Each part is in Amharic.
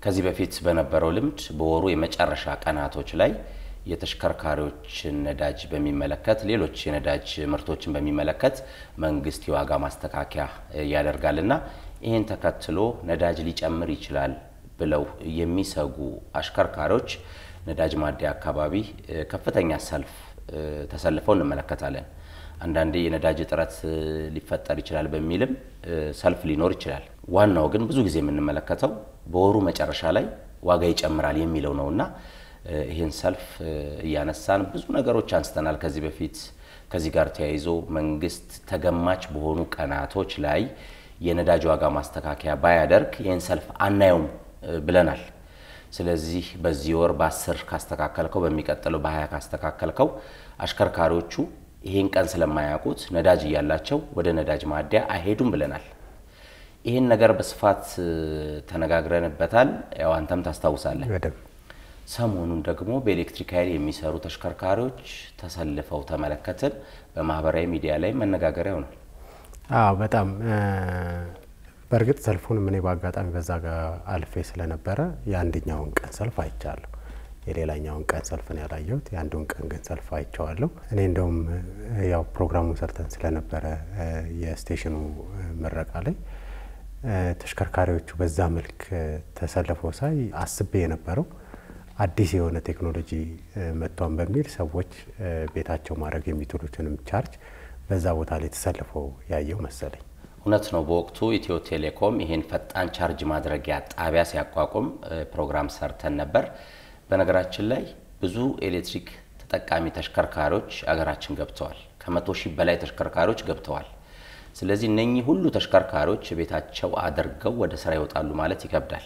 ከዚህ በፊት በነበረው ልምድ በወሩ የመጨረሻ ቀናቶች ላይ የተሽከርካሪዎችን ነዳጅ በሚመለከት ሌሎች የነዳጅ ምርቶችን በሚመለከት መንግስት የዋጋ ማስተካከያ ያደርጋልና ይሄን ተከትሎ ነዳጅ ሊጨምር ይችላል ብለው የሚሰጉ አሽከርካሪዎች ነዳጅ ማደያ አካባቢ ከፍተኛ ሰልፍ ተሰልፈው እንመለከታለን። አንዳንዴ የነዳጅ እጥረት ሊፈጠር ይችላል በሚልም ሰልፍ ሊኖር ይችላል። ዋናው ግን ብዙ ጊዜ የምንመለከተው በወሩ መጨረሻ ላይ ዋጋ ይጨምራል የሚለው ነውና ይሄን ሰልፍ ያነሳን ብዙ ነገሮች አንስተናል ከዚህ በፊት። ከዚህ ጋር ተያይዞ መንግስት ተገማች በሆኑ ቀናቶች ላይ የነዳጅ ዋጋ ማስተካከያ ባያደርግ ይሄን ሰልፍ አናየውም ብለናል። ስለዚህ በዚህ ወር በ10 ካስተካከልከው በሚቀጥለው በ20 ካስተካከልከው አሽከርካሪዎቹ ይሄን ቀን ስለማያውቁት ነዳጅ ያላቸው ወደ ነዳጅ ማደያ አይሄዱም ብለናል። ይሄን ነገር በስፋት ተነጋግረንበታል። ያው አንተም ታስታውሳለህ። ሰሞኑን ደግሞ በኤሌክትሪክ ኃይል የሚሰሩ ተሽከርካሪዎች ተሰልፈው ተመለከትን። በማህበራዊ ሚዲያ ላይ መነጋገሪያ ሆኗል። በጣም በርግጥ ሰልፉን ምን ባጋጣሚ በዛ ጋር አልፌ ስለነበረ የአንደኛውን ቀን ሰልፍ አይቻለሁ። የሌላኛውን ቀን ሰልፍ ነው ያላየሁት። የአንዱን ቀን ግን ሰልፍ አይቻለሁ። እኔ እንደውም ያው ፕሮግራሙን ሰርተን ስለነበረ የስቴሽኑ ምረቃ ላይ ተሽከርካሪዎቹ በዛ መልክ ተሰልፈው ሳይ አስቤ የነበረው አዲስ የሆነ ቴክኖሎጂ መጥቷን በሚል ሰዎች ቤታቸው ማድረግ የሚችሉትንም ቻርጅ በዛ ቦታ ላይ ተሰልፈው ያየው መሰለኝ። እውነት ነው። በወቅቱ ኢትዮ ቴሌኮም ይሄን ፈጣን ቻርጅ ማድረጊያ ጣቢያ ሲያቋቁም ፕሮግራም ሰርተን ነበር። በነገራችን ላይ ብዙ ኤሌክትሪክ ተጠቃሚ ተሽከርካሪዎች አገራችን ገብተዋል። ከ100,000 በላይ ተሽከርካሪዎች ገብተዋል። ስለዚህ እነኚህ ሁሉ ተሽከርካሪዎች ቤታቸው አድርገው ወደ ስራ ይወጣሉ ማለት ይከብዳል።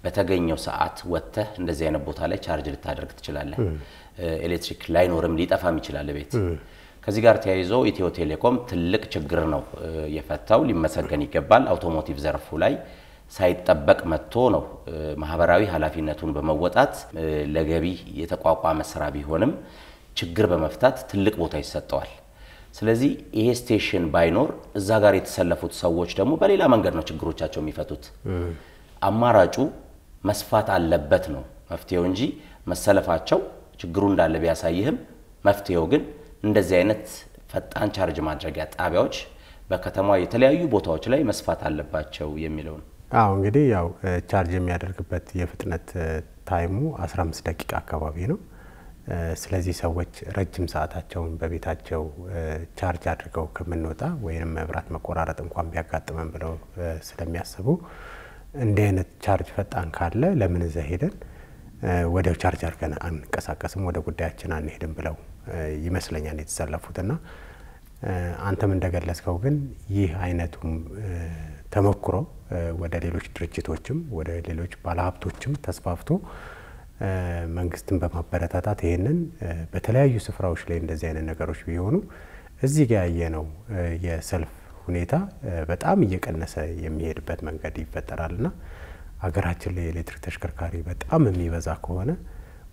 በተገኘው ሰዓት ወጥተህ እንደዚህ አይነት ቦታ ላይ ቻርጅ ልታደርግ ትችላለህ። ኤሌክትሪክ ላይኖርም ሊጠፋም ይችላል ቤት። ከዚህ ጋር ተያይዞ ኢትዮ ቴሌኮም ትልቅ ችግር ነው የፈታው፣ ሊመሰገን ይገባል። አውቶሞቲቭ ዘርፉ ላይ ሳይጠበቅ መጥቶ ነው ማህበራዊ ኃላፊነቱን በመወጣት ለገቢ የተቋቋመ ስራ ቢሆንም ችግር በመፍታት ትልቅ ቦታ ይሰጠዋል። ስለዚህ ይሄ ስቴሽን ባይኖር እዛ ጋር የተሰለፉት ሰዎች ደግሞ በሌላ መንገድ ነው ችግሮቻቸው የሚፈቱት። አማራጩ መስፋት አለበት ነው መፍትሄው እንጂ መሰለፋቸው ችግሩ እንዳለ ቢያሳይህም መፍትሄው ግን እንደዚህ አይነት ፈጣን ቻርጅ ማድረጊያ ጣቢያዎች በከተማው የተለያዩ ቦታዎች ላይ መስፋት አለባቸው የሚለው ነው። እንግዲህ ያው ቻርጅ የሚያደርግበት የፍጥነት ታይሙ 15 ደቂቃ አካባቢ ነው። ስለዚህ ሰዎች ረጅም ሰዓታቸውን በቤታቸው ቻርጅ አድርገው ከምንወጣ ወይንም መብራት መቆራረጥ እንኳን ቢያጋጥመን ብለው ስለሚያስቡ እንዲህ አይነት ቻርጅ ፈጣን ካለ ለምን እዛ ሄደን ወዲያው ቻርጅ አድርገን አንቀሳቀስም፣ ወደ ጉዳያችን አንሄድም ብለው ይመስለኛል የተሰለፉትና አንተም እንደገለጽከው ግን ይህ አይነቱም ተሞክሮ ወደ ሌሎች ድርጅቶችም ወደ ሌሎች ባለሀብቶችም ተስፋፍቶ መንግስትን በማበረታታት ይሄንን በተለያዩ ስፍራዎች ላይ እንደዚህ አይነት ነገሮች ቢሆኑ እዚህ ጋር ያየነው የሰልፍ ሁኔታ በጣም እየቀነሰ የሚሄድበት መንገድ ይፈጠራልና አገራችን ላይ ኤሌክትሪክ ተሽከርካሪ በጣም የሚበዛ ከሆነ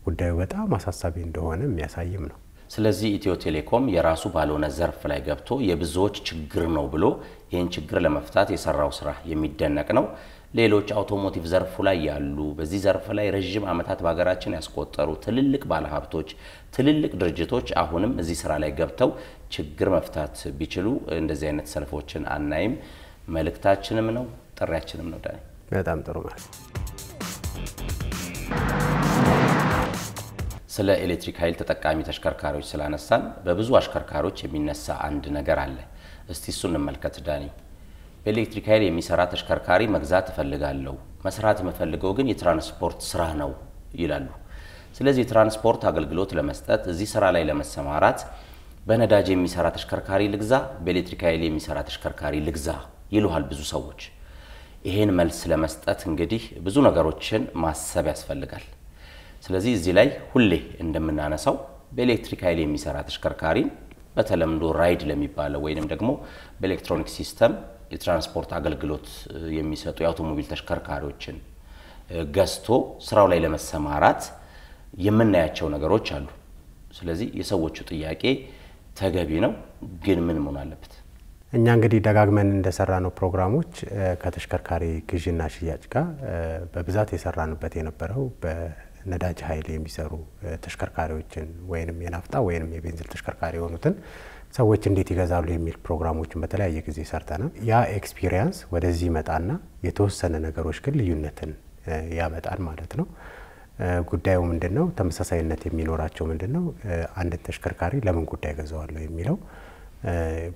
ጉዳዩ በጣም አሳሳቢ እንደሆነ የሚያሳይም ነው። ስለዚህ ኢትዮ ቴሌኮም የራሱ ባልሆነ ዘርፍ ላይ ገብቶ የብዙዎች ችግር ነው ብሎ ይህን ችግር ለመፍታት የሰራው ስራ የሚደነቅ ነው። ሌሎች አውቶሞቲቭ ዘርፉ ላይ ያሉ በዚህ ዘርፍ ላይ ረጅም ዓመታት በሀገራችን ያስቆጠሩ ትልልቅ ባለሀብቶች፣ ትልልቅ ድርጅቶች አሁንም እዚህ ስራ ላይ ገብተው ችግር መፍታት ቢችሉ እንደዚህ አይነት ሰልፎችን አናይም። መልእክታችንም ነው ጥሪያችንም ነው። ዳኒ በጣም ጥሩ ማለት ስለ ኤሌክትሪክ ኃይል ተጠቃሚ ተሽከርካሪዎች ስላነሳን በብዙ አሽከርካሪዎች የሚነሳ አንድ ነገር አለ። እስቲ እሱን እንመልከት ዳኒ። በኤሌክትሪክ ኃይል የሚሰራ ተሽከርካሪ መግዛት እፈልጋለሁ፣ መስራት የምፈልገው ግን የትራንስፖርት ስራ ነው ይላሉ። ስለዚህ የትራንስፖርት አገልግሎት ለመስጠት እዚህ ስራ ላይ ለመሰማራት በነዳጅ የሚሰራ ተሽከርካሪ ልግዛ፣ በኤሌክትሪክ ኃይል የሚሰራ ተሽከርካሪ ልግዛ ይሉሃል ብዙ ሰዎች። ይሄን መልስ ለመስጠት እንግዲህ ብዙ ነገሮችን ማሰብ ያስፈልጋል። ስለዚህ እዚህ ላይ ሁሌ እንደምናነሳው በኤሌክትሪክ ኃይል የሚሰራ ተሽከርካሪ በተለምዶ ራይድ ለሚባለው ወይንም ደግሞ በኤሌክትሮኒክ ሲስተም የትራንስፖርት አገልግሎት የሚሰጡ የአውቶሞቢል ተሽከርካሪዎችን ገዝቶ ስራው ላይ ለመሰማራት የምናያቸው ነገሮች አሉ። ስለዚህ የሰዎቹ ጥያቄ ተገቢ ነው፣ ግን ምን መሆን አለበት? እኛ እንግዲህ ደጋግመን እንደሰራነው ፕሮግራሞች ከተሽከርካሪ ግዥና ሽያጭ ጋር በብዛት የሰራንበት የነበረው በነዳጅ ኃይል የሚሰሩ ተሽከርካሪዎችን ወይንም የናፍጣ ወይንም የቤንዚን ተሽከርካሪ የሆኑትን ሰዎች እንዴት ይገዛሉ የሚል ፕሮግራሞችን በተለያየ ጊዜ ሰርተናል። ያ ኤክስፒሪየንስ ወደዚህ መጣና የተወሰነ ነገሮች ግን ልዩነትን ያመጣል ማለት ነው። ጉዳዩ ምንድነው? ተመሳሳይነት የሚኖራቸው ምንድነው? አንድ ተሽከርካሪ ለምን ጉዳይ ገዛዋለሁ የሚለው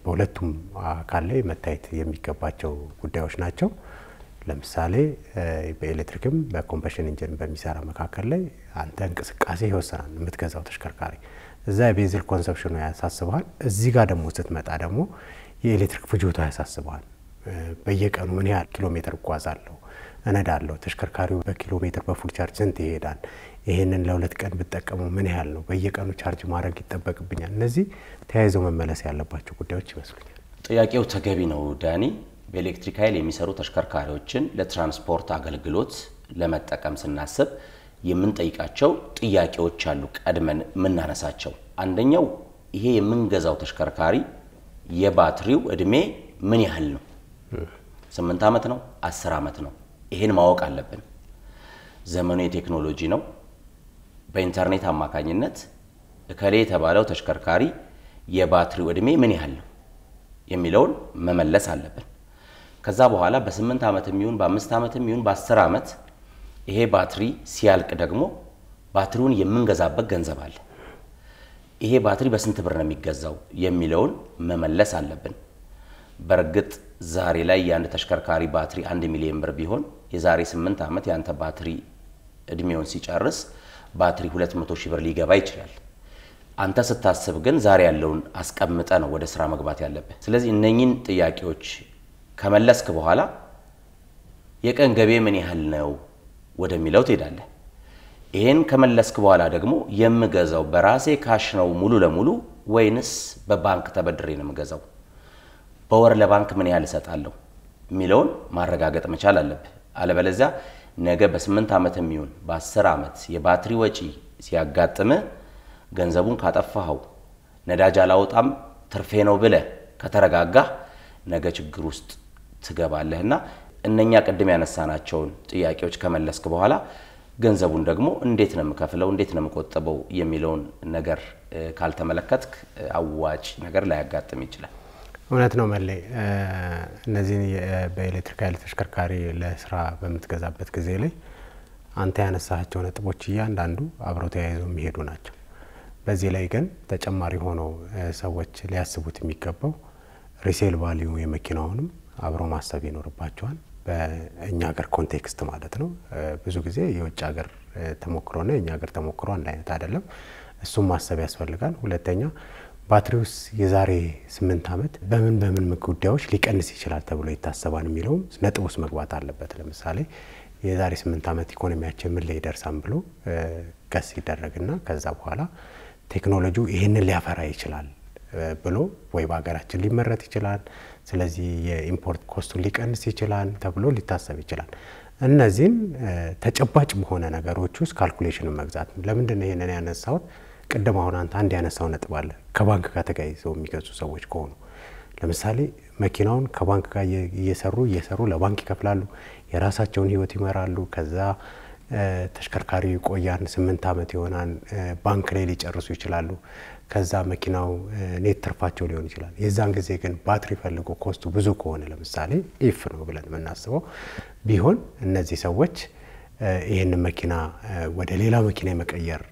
በሁለቱም አካል ላይ መታየት የሚገባቸው ጉዳዮች ናቸው። ለምሳሌ በኤሌክትሪክም በኮምበሽን ኢንጂን በሚሰራ መካከል ላይ አንተ እንቅስቃሴ ይወሰናል የምትገዛው ተሽከርካሪ። እዛ የቤንዚን ኮንሰፕሽኑ ያሳስባል። እዚህ ጋር ደግሞ ስትመጣ ደግሞ የኤሌክትሪክ ፍጆታ ያሳስባል። በየቀኑ ምን ያህል ኪሎ ሜትር እጓዛለሁ እነዳለሁ፣ ተሽከርካሪው በኪሎ ሜትር በፉል ቻርጅ ስንት ይሄዳል፣ ይሄንን ለሁለት ቀን ብጠቀመው ምን ያህል ነው፣ በየቀኑ ቻርጅ ማድረግ ይጠበቅብኛል። እነዚህ ተያይዘው መመለስ ያለባቸው ጉዳዮች ይመስሉኛል። ጥያቄው ተገቢ ነው ዳኒ። በኤሌክትሪክ ኃይል የሚሰሩ ተሽከርካሪዎችን ለትራንስፖርት አገልግሎት ለመጠቀም ስናስብ የምንጠይቃቸው ጥያቄዎች አሉ። ቀድመን የምናነሳቸው አንደኛው ይሄ የምንገዛው ተሽከርካሪ የባትሪው እድሜ ምን ያህል ነው? 8 ዓመት ነው? 10 ዓመት ነው? ይሄን ማወቅ አለብን። ዘመኑ የቴክኖሎጂ ነው። በኢንተርኔት አማካኝነት እከሌ የተባለው ተሽከርካሪ የባትሪው እድሜ ምን ያህል ነው የሚለውን መመለስ አለብን። ከዛ በኋላ በ8 ዓመትም ይሁን በ5 ዓመትም ይሁን በ10 ዓመት ይሄ ባትሪ ሲያልቅ ደግሞ ባትሪውን የምንገዛበት ገንዘብ አለ። ይሄ ባትሪ በስንት ብር ነው የሚገዛው የሚለውን መመለስ አለብን። በርግጥ ዛሬ ላይ የአንድ ተሽከርካሪ ባትሪ 1 ሚሊዮን ብር ቢሆን የዛሬ 8 ዓመት ያንተ ባትሪ እድሜውን ሲጨርስ ባትሪ 200 ሺህ ብር ሊገባ ይችላል። አንተ ስታስብ ግን ዛሬ ያለውን አስቀምጠ ነው ወደ ስራ መግባት ያለበት። ስለዚህ እነኚህን ጥያቄዎች ከመለስክ በኋላ የቀን ገቢ ምን ያህል ነው ወደሚለው ትሄዳለህ። ይሄን ከመለስክ በኋላ ደግሞ የምገዛው በራሴ ካሽ ነው ሙሉ ለሙሉ ወይንስ በባንክ ተበድሬ ነው የምገዛው፣ በወር ለባንክ ምን ያህል እሰጣለሁ የሚለውን ማረጋገጥ መቻል አለብህ። አለበለዚያ ነገ በ8 ዓመትም ይሁን በ10 ዓመት የባትሪ ወጪ ሲያጋጥም ገንዘቡን ካጠፋኸው ነዳጅ አላወጣም ትርፌ ነው ብለህ ከተረጋጋ ነገ ችግር ውስጥ ትገባለህና እነኛ ቀድም ያነሳናቸውን ጥያቄዎች ከመለስክ በኋላ ገንዘቡን ደግሞ እንዴት ነው የምከፍለው እንዴት ነው የምቆጥበው የሚለውን ነገር ካልተመለከትክ አዋጭ ነገር ላይ ያጋጥም ይችላል። እውነት ነው መለይ። እነዚህ በኤሌክትሪክ ኃይል ተሽከርካሪ ለስራ በምትገዛበት ጊዜ ላይ አንተ ያነሳቸው ነጥቦች እያንዳንዱ አብረው ተያይዘው የሚሄዱ ናቸው። በዚህ ላይ ግን ተጨማሪ ሆኖ ሰዎች ሊያስቡት የሚገባው ሪሴል ቫልዩ የመኪናውንም አብሮ ማሰብ ይኖርባቸዋል። በእኛ ሀገር ኮንቴክስት ማለት ነው። ብዙ ጊዜ የውጭ ሀገር ተሞክሮና የኛ ሀገር ተሞክሮ አንድ አይነት አይደለም። እሱም ማሰብ ያስፈልጋል። ሁለተኛ ባትሪውስ የዛሬ 8 ዓመት በምን ጉዳዮች ሊቀንስ ይችላል ተብሎ ይታሰባል የሚለው ነጥብ ውስጥ መግባት አለበት። ለምሳሌ የዛሬ 8 ዓመት ኢኮኖሚያችን ምን ላይ ይደርሳል ብሎ ገስ ይደረግና ከዛ በኋላ ቴክኖሎጂው ይሄንን ሊያፈራ ይችላል ብሎ ወይ በአገራችን ሊመረት ይችላል፣ ስለዚህ የኢምፖርት ኮስቱን ሊቀንስ ይችላል ተብሎ ሊታሰብ ይችላል። እነዚህን ተጨባጭ በሆነ ነገሮች ውስጥ ካልኩሌሽን መግዛት። ለምንድን ነው ይሄንን ያነሳሁት? ቀደም አሁን አንድ ያነሳው ነጥብ አለ። ከባንክ ጋር ተጋይዘው የሚገዙ ሰዎች ከሆኑ ለምሳሌ መኪናውን ከባንክ ጋር እየሰሩ ለባንክ ይከፍላሉ፣ የራሳቸውን ህይወት ይመራሉ። ከዛ ተሽከርካሪው ይቆያል፣ 8 ዓመት ይሆናል፣ ባንክ ላይ ሊጨርሱ ይችላሉ። ከዛ መኪናው ኔት ትርፋቸው ሊሆን ይችላል። የዛን ጊዜ ግን ባትሪ ፈልጎ ኮስቱ ብዙ ከሆነ ለምሳሌ ኢፍ ነው ብለን የምናስበው ቢሆን እነዚህ ሰዎች ይሄንን መኪና ወደ ሌላ መኪና የመቀየር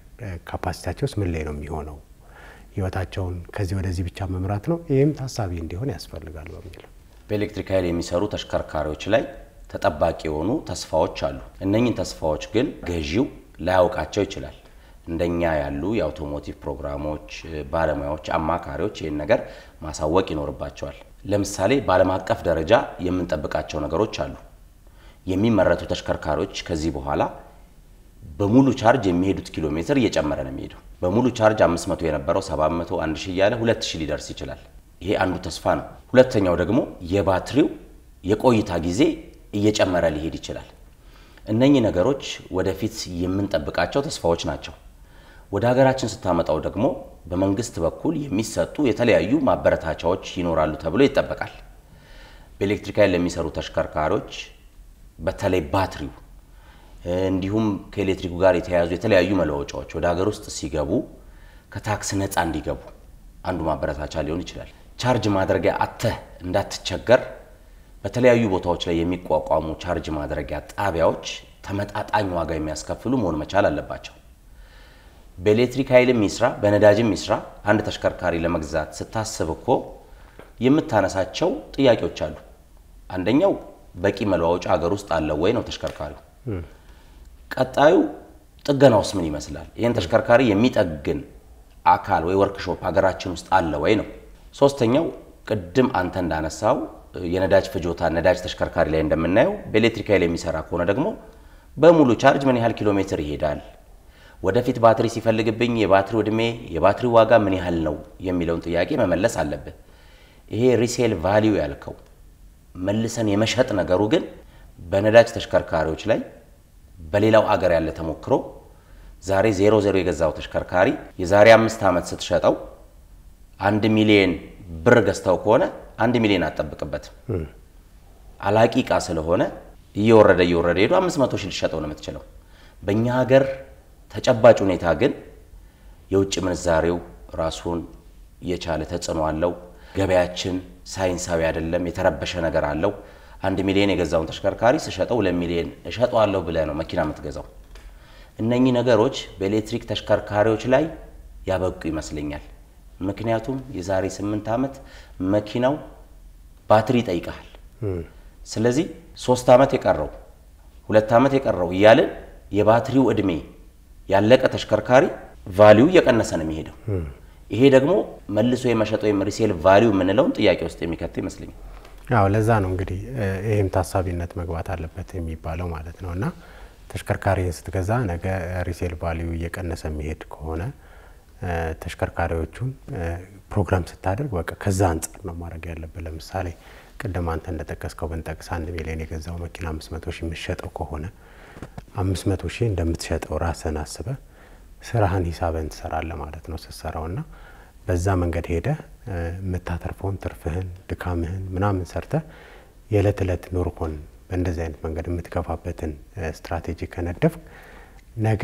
ካፓሲቲያቸውስ ምን ላይ ነው የሚሆነው? ህይወታቸውን ከዚህ ወደዚህ ብቻ መምራት ነው? ይሄም ታሳቢ እንዲሆን ያስፈልጋል በሚል በኤሌክትሪክ ኃይል የሚሰሩ ተሽከርካሪዎች ላይ ተጠባቂ የሆኑ ተስፋዎች አሉ። እነኚህን ተስፋዎች ግን ገዢው ላያውቃቸው ይችላል። እንደኛ ያሉ የአውቶሞቲቭ ፕሮግራሞች ባለሙያዎች፣ አማካሪዎች ይሄን ነገር ማሳወቅ ይኖርባቸዋል። ለምሳሌ በዓለም አቀፍ ደረጃ የምንጠብቃቸው ነገሮች አሉ። የሚመረቱ ተሽከርካሪዎች ከዚህ በኋላ በሙሉ ቻርጅ የሚሄዱት ኪሎ ሜትር እየጨመረ ነው የሚሄደው። በሙሉ ቻርጅ 500 የነበረው 700 1000 እያለ 2000 ሊደርስ ይችላል። ይሄ አንዱ ተስፋ ነው። ሁለተኛው ደግሞ የባትሪው የቆይታ ጊዜ እየጨመረ ሊሄድ ይችላል። እነኚህ ነገሮች ወደፊት የምንጠብቃቸው ተስፋዎች ናቸው። ወደ ሀገራችን ስታመጣው ደግሞ በመንግስት በኩል የሚሰጡ የተለያዩ ማበረታቻዎች ይኖራሉ ተብሎ ይጠበቃል። በኤሌክትሪክ ኃይል ለሚሰሩ ተሽከርካሪዎች በተለይ ባትሪው እንዲሁም ከኤሌክትሪኩ ጋር የተያያዙ የተለያዩ መለዋወጫዎች ወደ ሀገር ውስጥ ሲገቡ ከታክስ ነፃ እንዲገቡ አንዱ ማበረታቻ ሊሆን ይችላል። ቻርጅ ማድረጊያ አተህ እንዳትቸገር በተለያዩ ቦታዎች ላይ የሚቋቋሙ ቻርጅ ማድረጊያ ጣቢያዎች ተመጣጣኝ ዋጋ የሚያስከፍሉ መሆን መቻል አለባቸው። በኤሌክትሪክ ኃይልም ይስራ በነዳጅም ይስራ አንድ ተሽከርካሪ ለመግዛት ስታስብ እኮ የምታነሳቸው ጥያቄዎች አሉ። አንደኛው በቂ መለዋወጫ ሀገር ውስጥ አለ ወይ ነው ተሽከርካሪው። ቀጣዩ ጥገናውስ ምን ይመስላል? ይሄን ተሽከርካሪ የሚጠግን አካል ወይ ወርክሾፕ ሀገራችን ውስጥ አለ ወይ ነው። ሶስተኛው ቅድም አንተ እንዳነሳው የነዳጅ ፍጆታ ነዳጅ ተሽከርካሪ ላይ እንደምናየው በኤሌክትሪክ ኃይል የሚሰራ ከሆነ ደግሞ በሙሉ ቻርጅ ምን ያህል ኪሎ ሜትር ይሄዳል? ወደፊት ባትሪ ሲፈልግብኝ የባትሪው እድሜ የባትሪው ዋጋ ምን ያህል ነው የሚለውን ጥያቄ መመለስ አለበት። ይሄ ሪሴል ቫልዩ ያልከው መልሰን የመሸጥ ነገሩ ግን በነዳጅ ተሽከርካሪዎች ላይ በሌላው አገር ያለ ተሞክሮ ዛሬ 00 የገዛው ተሽከርካሪ የዛሬ 5 ዓመት ስትሸጠው 1 ሚሊዮን ብር ገዝተው ከሆነ 1 ሚሊዮን አጠብቅበት አላቂ ዕቃ ስለሆነ እየወረደ ሄዶ 500 ሺህ ሊሸጠው ነው የምትችለው። በእኛ ሀገር ተጨባጭ ሁኔታ ግን የውጭ ምንዛሬው ራሱን የቻለ ተጽዕኖ አለው። ገበያችን ሳይንሳዊ አይደለም፣ የተረበሸ ነገር አለው። 1 ሚሊዮን የገዛውን ተሽከርካሪ ስሸጠው 2 ሚሊዮን እሸጠዋለሁ ብለህ ነው መኪና የምትገዛው። እነኚህ ነገሮች በኤሌክትሪክ ተሽከርካሪዎች ላይ ያበቁ ይመስለኛል። ምክንያቱም የዛሬ 8 ዓመት መኪናው ባትሪ ይጠይቃል። ስለዚህ 3 ዓመት የቀረው 2 ዓመት የቀረው እያልን የባትሪው እድሜ ያለቀ ተሽከርካሪ ቫልዩ እየቀነሰ ነው የሚሄደው። ይሄ ደግሞ መልሶ የመሸጥ ወይም ሪሴል ቫልዩ የምንለውን ጥያቄ ውስጥ የሚከት ይመስለኛል። አዎ ለዛ ነው እንግዲህ ይሄም ታሳቢነት መግባት አለበት የሚባለው ማለት ነውና ተሽከርካሪን ስትገዛ ነገ ሪሴል ቫልዩ እየቀነሰ የሚሄድ ከሆነ ተሽከርካሪዎቹን ፕሮግራም ስታደርግ በቃ ከዛ አንፃር ነው ማድረግ ያለበት። ለምሳሌ ቅድም አንተ እንደጠቀስከው ብንጠቅስ 1 ሚሊዮን የገዛው መኪና 500 ሺህ የምትሸጠው ከሆነ 500 ሺህ እንደምትሸጠው ራስን አስበ ስራህን ሂሳብን ትሰራለህ ማለት ነው ስትሰራውና በዛ መንገድ ሄደ የምታተርፈውን ትርፍህን ድካምህን ምናምን ሰርተ የዕለት ዕለት ኑሮህን በእንደዚህ አይነት መንገድ የምትከፋበትን ስትራቴጂ ከነደፍ ነገ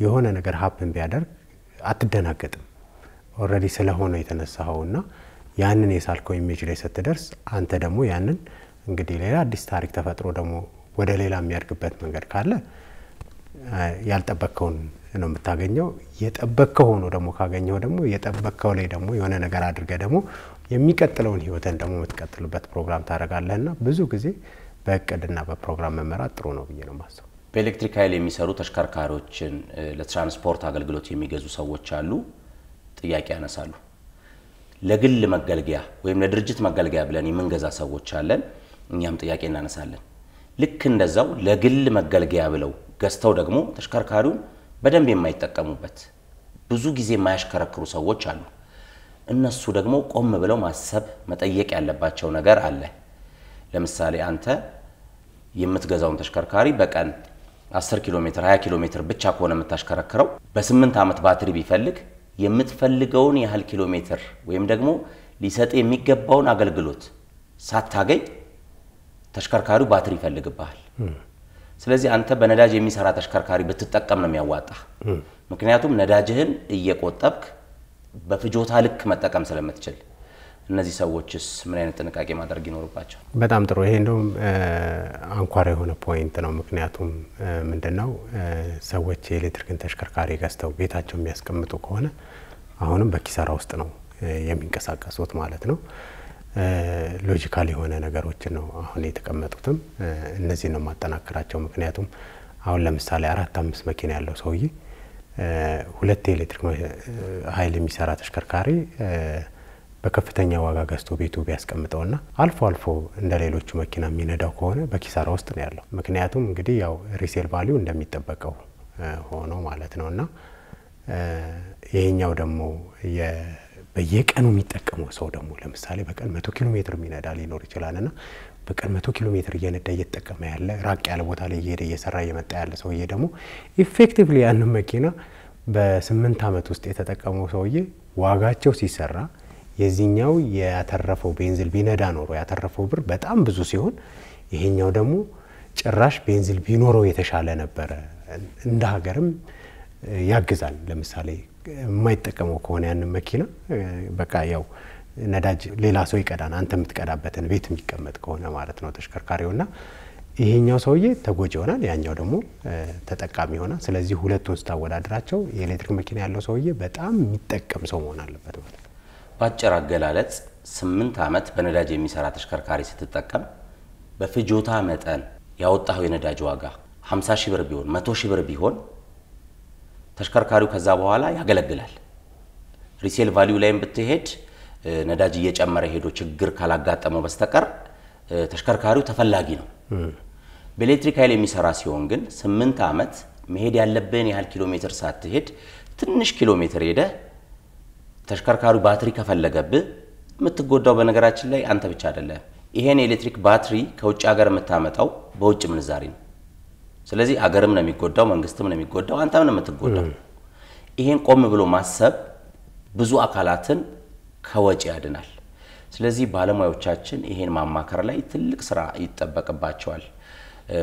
የሆነ ነገር ሀፕን ቢያደርግ አትደናገጥም። ኦሬዲ ስለሆነ የተነሳውና ያንን የሳልከው ኢሜጅ ላይ ስትደርስ አንተ ደግሞ ያንን እንግዲህ ሌላ አዲስ ታሪክ ተፈጥሮ ደግሞ ወደ ሌላ የሚያርግበት መንገድ ካለ ያልጠበቀውን ነው የምታገኘው። የጠበቀው ሆኖ ደግሞ ካገኘው ደግሞ የጠበቀው ላይ ደግሞ የሆነ ነገር አድርገ ደግሞ የሚቀጥለውን ህይወትን ደግሞ የምትቀጥልበት ፕሮግራም ታረጋለህና ብዙ ጊዜ በእቅድና በፕሮግራም መመራት ጥሩ ነው ብዬ ነው ማስበው። በኤሌክትሪክ ኃይል የሚሰሩ ተሽከርካሪዎችን ለትራንስፖርት አገልግሎት የሚገዙ ሰዎች አሉ፣ ጥያቄ ያነሳሉ። ለግል መገልገያ ወይም ለድርጅት መገልገያ ብለን የምንገዛ ሰዎች አለን፣ እኛም ጥያቄ እናነሳለን። ልክ እንደዛው ለግል መገልገያ ብለው ገዝተው ደግሞ ተሽከርካሪውን በደንብ የማይጠቀሙበት ብዙ ጊዜ የማያሽከረክሩ ሰዎች አሉ። እነሱ ደግሞ ቆም ብለው ማሰብ መጠየቅ ያለባቸው ነገር አለ። ለምሳሌ አንተ የምትገዛውን ተሽከርካሪ በቀን 10 ኪሎ ሜትር 20 ኪሎ ሜትር ብቻ ከሆነ የምታሽከረክረው በ8 ዓመት ባትሪ ቢፈልግ የምትፈልገውን ያህል ኪሎ ሜትር ወይም ደግሞ ሊሰጥ የሚገባውን አገልግሎት ሳታገኝ ተሽከርካሪው ባትሪ ይፈልግብሃል። ስለዚህ አንተ በነዳጅ የሚሰራ ተሽከርካሪ ብትጠቀም ነው የሚያዋጣ። ምክንያቱም ነዳጅህን እየቆጠብክ በፍጆታ ልክ መጠቀም ስለምትችል። እነዚህ ሰዎችስ ምን አይነት ጥንቃቄ ማድረግ ይኖርባቸው? በጣም ጥሩ። ይሄ እንደውም አንኳር የሆነ ፖይንት ነው። ምክንያቱም ምንድነው ሰዎች የኤሌክትሪክን ተሽከርካሪ ገዝተው ቤታቸው የሚያስቀምጡ ከሆነ አሁንም በኪሳራ ውስጥ ነው የሚንቀሳቀሱት ማለት ነው። ሎጂካል የሆነ ነገሮች ነው አሁን የተቀመጡትም እነዚህ ነው ማጠናከራቸው። ምክንያቱም አሁን ለምሳሌ 4-5 መኪና ያለው ሰውዬ 2 ኤሌክትሪክ ኃይል የሚሰራ ተሽከርካሪ በከፍተኛ ዋጋ ገዝቶ ቤቱ ቢያስቀምጠውና አልፎ አልፎ እንደሌሎቹ መኪና የሚነዳው ከሆነ በኪሳራ ውስጥ ነው ያለው። ምክንያቱም እንግዲህ ያው ሪሴል ቫልዩ እንደሚጠበቀው ሆኖ ማለት ነውና ይሄኛው ደግሞ በየቀኑ የሚጠቀመው ሰው ደግሞ ለምሳሌ በቀን 100 ኪሎ ሜትር የሚነዳ ሊኖር ይችላልና በቀን 100 ኪሎ ሜትር እየነዳ እየተጠቀመ ያለ ራቅ ያለ ቦታ ላይ እየሄደ እየሰራ እየመጣ ያለ ሰውዬ ደግሞ ኢፌክቲቭሊ ያንን መኪና በ8 ዓመት ውስጥ የተጠቀመው ሰውዬ ዋጋቸው ሲሰራ የዚህኛው ያተረፈው ቤንዚል ቢነዳ ኖሮ ያተረፈው ብር በጣም ብዙ ሲሆን ይሄኛው ደግሞ ጭራሽ ቤንዚል ቢኖረው የተሻለ ነበር። እንደ ሀገርም ያግዛል። ለምሳሌ የማይጠቀመው ከሆነ ያን መኪና በቃ ያው ነዳጅ ሌላ ሰው ይቀዳና አንተ የምትቀዳበትን ቤት የሚቀመጥ ከሆነ ማለት ነው ተሽከርካሪውና ይሄኛው ሰውዬ ተጎጂ ይሆናል፣ ያኛው ደግሞ ተጠቃሚ ይሆናል። ስለዚህ ሁለቱን ስታወዳድራቸው የኤሌክትሪክ መኪና ያለው ሰውዬ በጣም የሚጠቀም ሰው መሆን አለበት ማለት ነው። ባጭር አገላለጽ 8 ዓመት በነዳጅ የሚሰራ ተሽከርካሪ ስትጠቀም በፍጆታ መጠን ያወጣው የነዳጅ ዋጋ 50 ሺህ ብር ቢሆን 100 ሺህ ብር ቢሆን ተሽከርካሪው ከዛ በኋላ ያገለግላል። ሪሴል ቫልዩ ላይም ብትሄድ ነዳጅ እየጨመረ ሄዶ ችግር ካላጋጠመው በስተቀር ተሽከርካሪው ተፈላጊ ነው። በኤሌክትሪክ ኃይል የሚሰራ ሲሆን ግን 8 ዓመት መሄድ ያለብን ያህል ኪሎ ሜትር ሳትሄድ ትንሽ ኪሎ ሜትር ሄደ ተሽከርካሪው ባትሪ ከፈለገብህ የምትጎዳው በነገራችን ላይ አንተ ብቻ አይደለም። ይሄን ኤሌክትሪክ ባትሪ ከውጭ ሀገር የምታመጣው በውጭ ምንዛሪ ነው። ስለዚህ አገርም ነው የሚጎዳው፣ መንግስትም ነው የሚጎዳው፣ አንተም ነው የምትጎዳው። ይሄን ቆም ብሎ ማሰብ ብዙ አካላትን ከወጪ ያድናል። ስለዚህ ባለሙያዎቻችን ይሄን ማማከር ላይ ትልቅ ስራ ይጠበቅባቸዋል።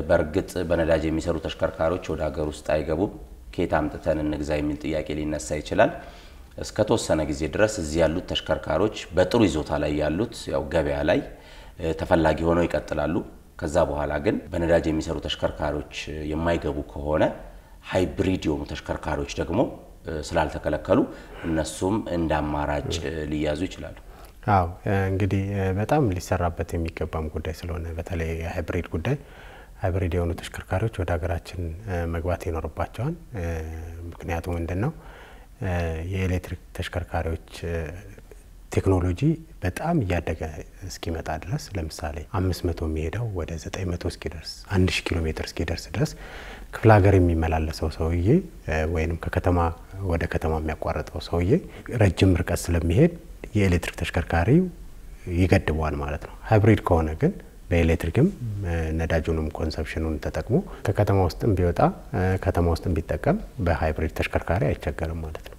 በእርግጥ በነዳጅ የሚሰሩ ተሽከርካሪዎች ወደ ሀገር ውስጥ አይገቡም። ከየት አምጥተን እንግዛ የሚል ጥያቄ ሊነሳ ይችላል። እስከ ተወሰነ ጊዜ ድረስ እዚህ ያሉት ተሽከርካሪዎች በጥሩ ይዞታ ላይ ያሉት ያው ገበያ ላይ ተፈላጊ ሆነው ይቀጥላሉ። ከዛ በኋላ ግን በነዳጅ የሚሰሩ ተሽከርካሪዎች የማይገቡ ከሆነ ሃይብሪድ የሆኑ ተሽከርካሪዎች ደግሞ ስላልተከለከሉ እነሱም እንደ አማራጭ ሊያዙ ይችላሉ። አዎ እንግዲህ በጣም ሊሰራበት የሚገባም ጉዳይ ስለሆነ በተለይ ሃይብሪድ ጉዳይ ሃይብሪድ የሆኑ ተሽከርካሪዎች ወደ ሀገራችን መግባት ይኖርባቸዋል። ምክንያቱም ምንድነው የኤሌክትሪክ ተሽከርካሪዎች ቴክኖሎጂ በጣም እያደገ እስኪመጣ ድረስ ለምሳሌ 500 የሚሄደው ወደ 900 እስኪደርስ 1000 ኪሎ ሜትር እስኪደርስ ድረስ ክፍለ ሀገር የሚመላለሰው ሰውዬ ወይንም ከከተማ ወደ ከተማ የሚያቋርጠው ሰውዬ ረጅም ርቀት ስለሚሄድ የኤሌክትሪክ ተሽከርካሪው ይገድበዋል ማለት ነው። ሃይብሪድ ከሆነ ግን በኤሌክትሪክም ነዳጁንም ኮንሰፕሽኑን ተጠቅሞ ከከተማ ውስጥም ቢወጣ ከተማ ውስጥም ቢጠቀም በሃይብሪድ ተሽከርካሪ አይቸገርም ማለት ነው።